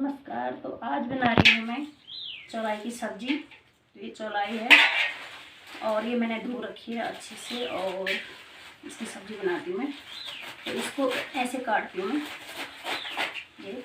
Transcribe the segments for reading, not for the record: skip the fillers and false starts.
नमस्कार। तो आज बना रही हूँ मैं चौलाई की सब्जी। तो ये चौलाई है और ये मैंने धो रखी है अच्छे से और इसकी सब्जी बनाती हूँ मैं। तो इसको ऐसे काटती हूँ मैं। ये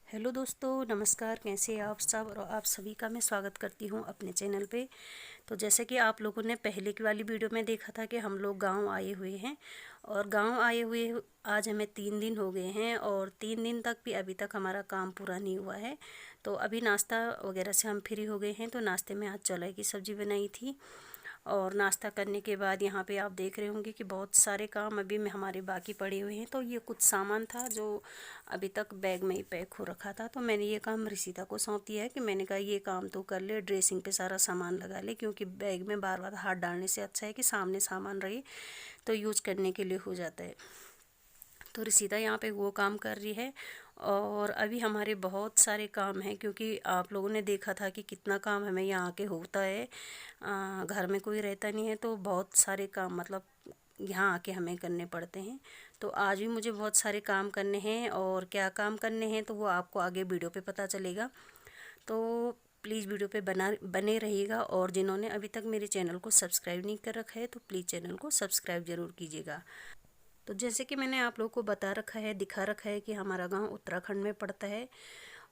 हेलो दोस्तों, नमस्कार। कैसे आप सब? और आप सभी का मैं स्वागत करती हूं अपने चैनल पे। तो जैसे कि आप लोगों ने पहले की वाली वीडियो में देखा था कि हम लोग गांव आए हुए हैं और गांव आए हुए आज हमें 3 दिन हो गए हैं और 3 दिन तक भी अभी तक हमारा काम पूरा नहीं हुआ है। तो अभी नाश्ता वगैरह से हम फ्री हो गए हैं। तो नाश्ते में आज चौलाई की सब्ज़ी बनाई थी और नाश्ता करने के बाद यहाँ पे आप देख रहे होंगे कि बहुत सारे काम अभी में हमारे बाकी पड़े हुए हैं। तो ये कुछ सामान था जो अभी तक बैग में ही पैक हो रखा था। तो मैंने ये काम रिशिता को सौंप दिया है कि मैंने कहा ये काम तो कर ले, ड्रेसिंग पे सारा सामान लगा ले, क्योंकि बैग में बार बार हाथ डालने से अच्छा है कि सामने सामान रहे तो यूज करने के लिए हो जाता है। तो रिशिता यहाँ पे वो काम कर रही है और अभी हमारे बहुत सारे काम हैं, क्योंकि आप लोगों ने देखा था कि कितना काम हमें यहाँ आके होता है। घर में कोई रहता नहीं है तो बहुत सारे काम मतलब यहाँ आके हमें करने पड़ते हैं। तो आज भी मुझे बहुत सारे काम करने हैं और क्या काम करने हैं तो वो आपको आगे वीडियो पे पता चलेगा। तो प्लीज़ वीडियो पे बने रहिएगा और जिन्होंने अभी तक मेरे चैनल को सब्सक्राइब नहीं कर रखा है तो प्लीज़ चैनल को सब्सक्राइब ज़रूर कीजिएगा। तो जैसे कि मैंने आप लोगों को बता रखा है, दिखा रखा है कि हमारा गांव उत्तराखंड में पड़ता है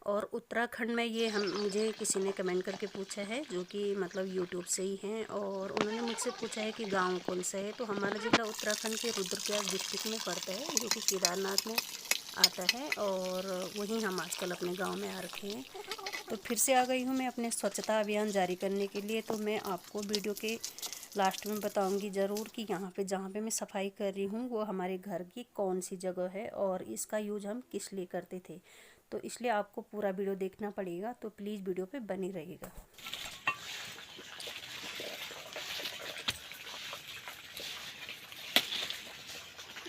और उत्तराखंड में ये मुझे किसी ने कमेंट करके पूछा है, जो कि मतलब यूट्यूब से ही हैं, और उन्होंने मुझसे पूछा है कि गांव कौन सा है। तो हमारा ज़िला उत्तराखंड के रुद्रप्रयाग डिस्ट्रिक्ट में पड़ता है, जो कि केदारनाथ में आता है। और वहीं हम आजकल अपने गांव में आ रखे हैं। तो फिर से आ गई हूँ मैं अपने स्वच्छता अभियान जारी करने के लिए। तो मैं आपको वीडियो के लास्ट में बताऊंगी ज़रूर कि यहाँ पे जहाँ पे मैं सफाई कर रही हूँ वो हमारे घर की कौन सी जगह है और इसका यूज हम किस लिए करते थे। तो इसलिए आपको पूरा वीडियो देखना पड़ेगा। तो प्लीज़ वीडियो पे बने रहिएगा।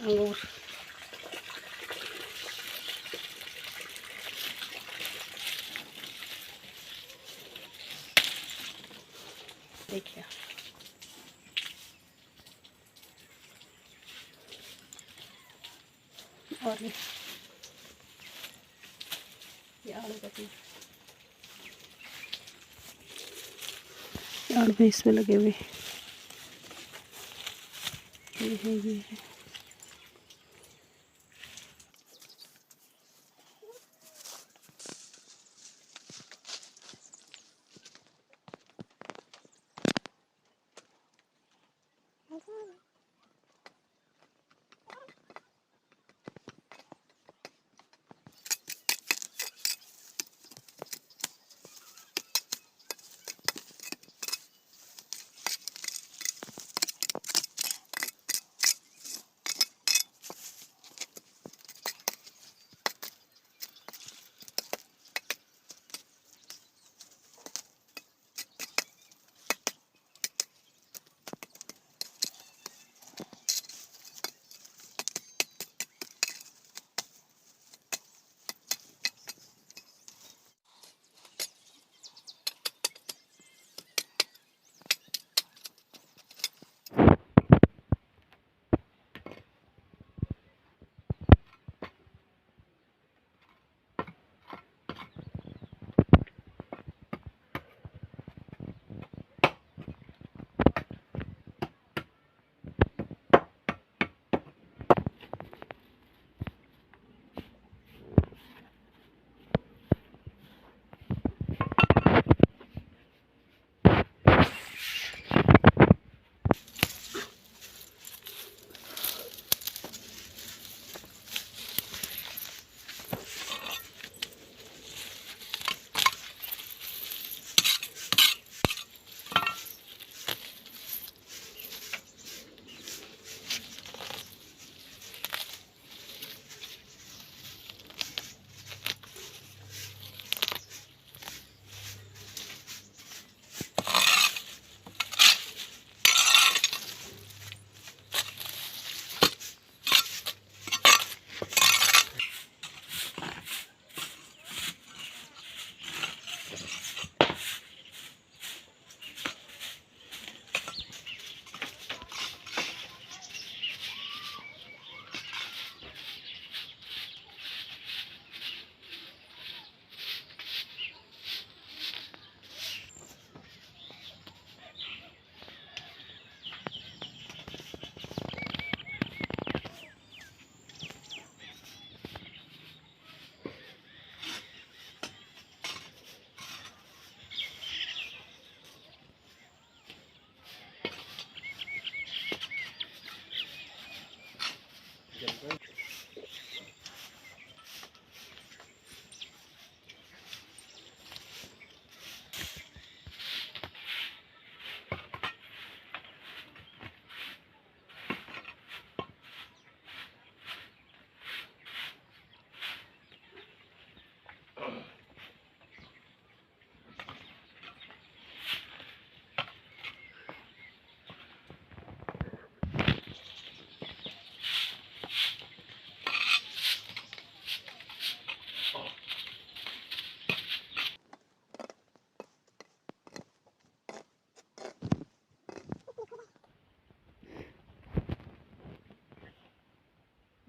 अंगूर देखिए, और ये आलू का चीज आलू भी इसमें लगे हुए, ये है ये है।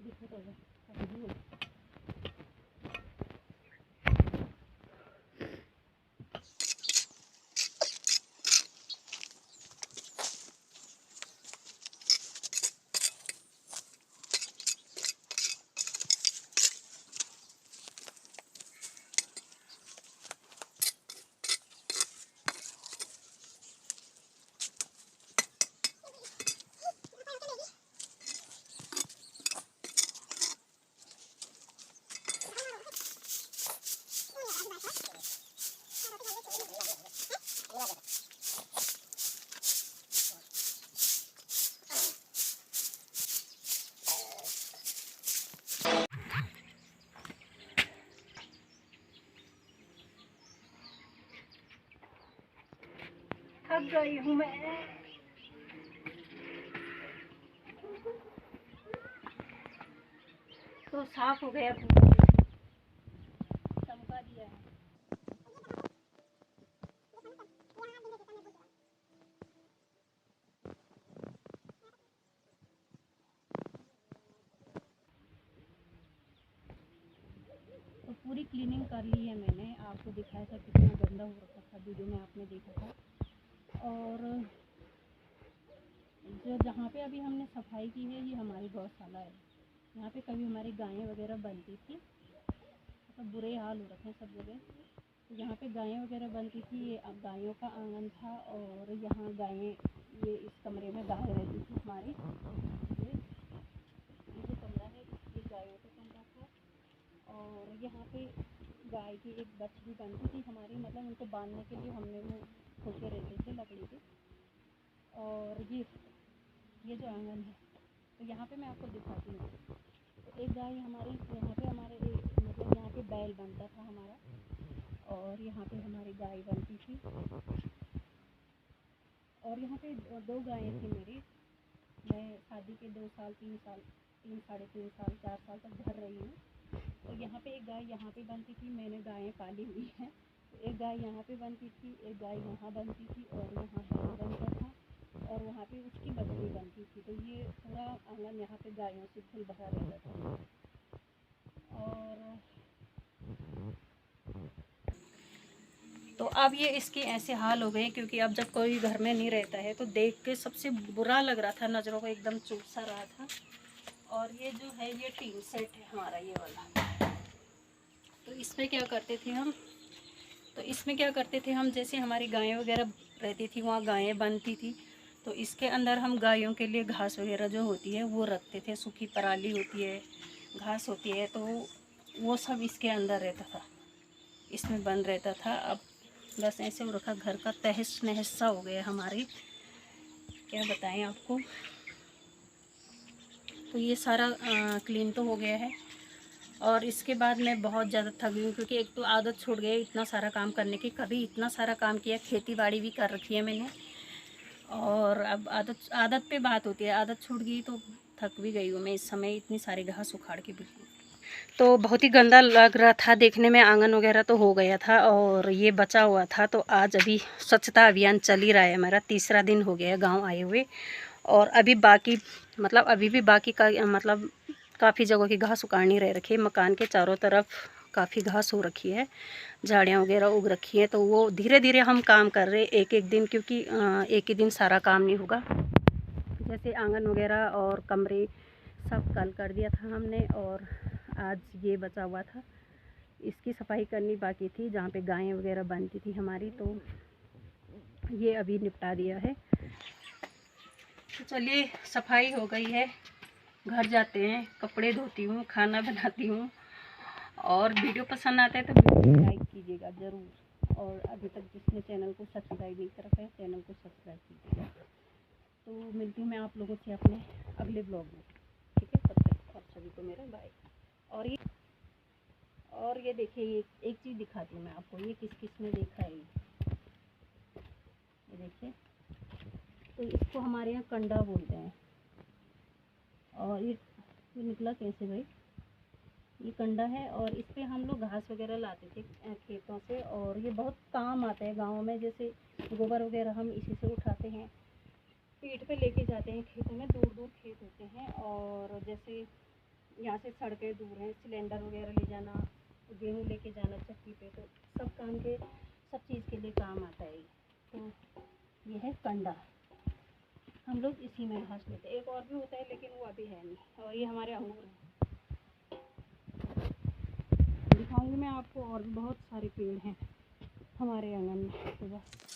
दिखो तो थक गई हूँ मैं। तो साफ हो गया, चमका दिया है। तो पूरी क्लीनिंग कर ली है मैंने, आपको दिखाया था कितना गंदा हो रखा था, वीडियो में आपने देखा था। और जो जहाँ पे अभी हमने सफाई की है ये हमारी गौशाला है। यहाँ पे कभी हमारी गायें वगैरह बनती थी, मतलब बुरे हाल हो रखे हैं सब जगह। तो यहाँ पे गायें वगैरह बनती थी, ये अब गायों का आंगन था। और यहाँ गायें, ये इस कमरे में गाय रहती थी हमारी। ये जो कमरा है ये गायों का कमरा था। और यहाँ पे गाय की एक बच्ची भी बनती थी हमारी, मतलब उनको बांधने के लिए हमने वो खोखे रहते थे लकड़ी के। और ये जो आंगन है, तो यहाँ पे मैं आपको दिखाती हूँ। तो एक गाय हमारी यहाँ पे, हमारे मतलब यहाँ पे बैल बनता था हमारा, और यहाँ पे हमारी गाय बनती थी। और यहाँ पे दो गायें थी मेरी। मैं शादी के 2 साल 3 साल 3 साढ़े 3 साल 4 साल तक घर रही हूँ। तो यहाँ पे एक गाय यहाँ पे बनती थी, मैंने गायें पाली हुई हैं। तो एक गाय यहाँ पे बनती थी, एक गाय यहाँ बनती थी, और यहाँ बैल बनता था, और वहाँ पे उसकी बछड़ी बनती थी। तो ये पूरा आंगन यहाँ पे गायों से फुल भरा रहता था। और तो अब ये इसके ऐसे हाल हो गए, क्योंकि अब जब कोई घर में नहीं रहता है तो देख के सबसे बुरा लग रहा था, नज़रों को एकदम चुभ सा रहा था। और ये जो है ये टीन सेट है हमारा, ये वाला। तो इसमें क्या करते थे हम, जैसे हमारी गायें वगैरह रहती थी, वहाँ गायें बनती थी। तो इसके अंदर हम गायों के लिए घास वगैरह जो होती है वो रखते थे। सूखी पराली होती है, घास होती है, तो वो सब इसके अंदर रहता था, इसमें बंद रहता था। अब बस ऐसे हो रखा, घर का तहस नहस सा हो गया हमारी, क्या बताएं आपको। तो ये सारा क्लीन तो हो गया है। और इसके बाद मैं बहुत ज़्यादा थक गई हूँ, क्योंकि एक तो आदत छूट गई इतना सारा काम करने की। कभी इतना सारा काम किया, खेती बाड़ी भी कर रखी है मैंने, और अब आदत पे बात होती है, आदत छूट गई तो थक भी गई हूँ मैं इस समय, इतनी सारी घास उखाड़ के बिल्कुल। तो बहुत ही गंदा लग रहा था देखने में, आंगन वगैरह तो हो गया था और ये बचा हुआ था। तो आज अभी स्वच्छता अभियान चल ही रहा है, हमारा 3रा दिन हो गया है गाँव आए हुए। और अभी बाकी, मतलब अभी भी बाकी का, मतलब काफ़ी जगहों की घास उखाड़नी रह रखी है। मकान के चारों तरफ काफ़ी घास हो रखी है, झाड़ियाँ वगैरह उग रखी हैं। तो वो धीरे धीरे हम काम कर रहे हैं, एक एक दिन, क्योंकि एक ही दिन सारा काम नहीं होगा। जैसे आंगन वगैरह और कमरे सब कल कर दिया था हमने, और आज ये बचा हुआ था, इसकी सफाई करनी बाकी थी, जहाँ पे गायें वगैरह बनती थी हमारी। तो ये अभी निपटा दिया है। तो चलिए, सफाई हो गई है, घर जाते हैं, कपड़े धोती हूँ, खाना बनाती हूँ। और वीडियो पसंद आता है तो वीडियो को लाइक कीजिएगा ज़रूर। और अभी तक जिसने चैनल को सब्सक्राइब नहीं कर रखा है, चैनल को सब्सक्राइब कीजिएगा। तो मिलती हूँ मैं आप लोगों से अपने अगले ब्लॉग में, ठीक है। तब तक आप सभी को मेरा बाय। और ये देखिए, एक चीज़ दिखाती हूँ मैं आपको, ये किस किस ने देखा है, ये देखिए। तो इसको हमारे यहाँ कंडा बोलते हैं। और ये निकला कैसे भाई, ये कंडा है, और इस पे हम लोग घास वगैरह लाते थे खेतों से। और ये बहुत काम आता है गाँव में, जैसे गोबर वगैरह हम इसी से उठाते हैं, पीठ पे लेके जाते हैं खेतों में, दूर दूर खेत होते हैं। और जैसे यहाँ से सड़कें दूर हैं, सिलेंडर वगैरह ले जाना, गेहूँ लेके जाना चक्की पे, तो सब काम के सब चीज़ के लिए काम आता है। तो ये है कंडा, हम लोग इसी में घास लेते हैं। एक और भी होता है लेकिन वो अभी है नहीं। और ये हमारे अंगूर हैं, दिखाऊंगी मैं आपको। और भी बहुत सारे पेड़ हैं हमारे आंगन में। तो बस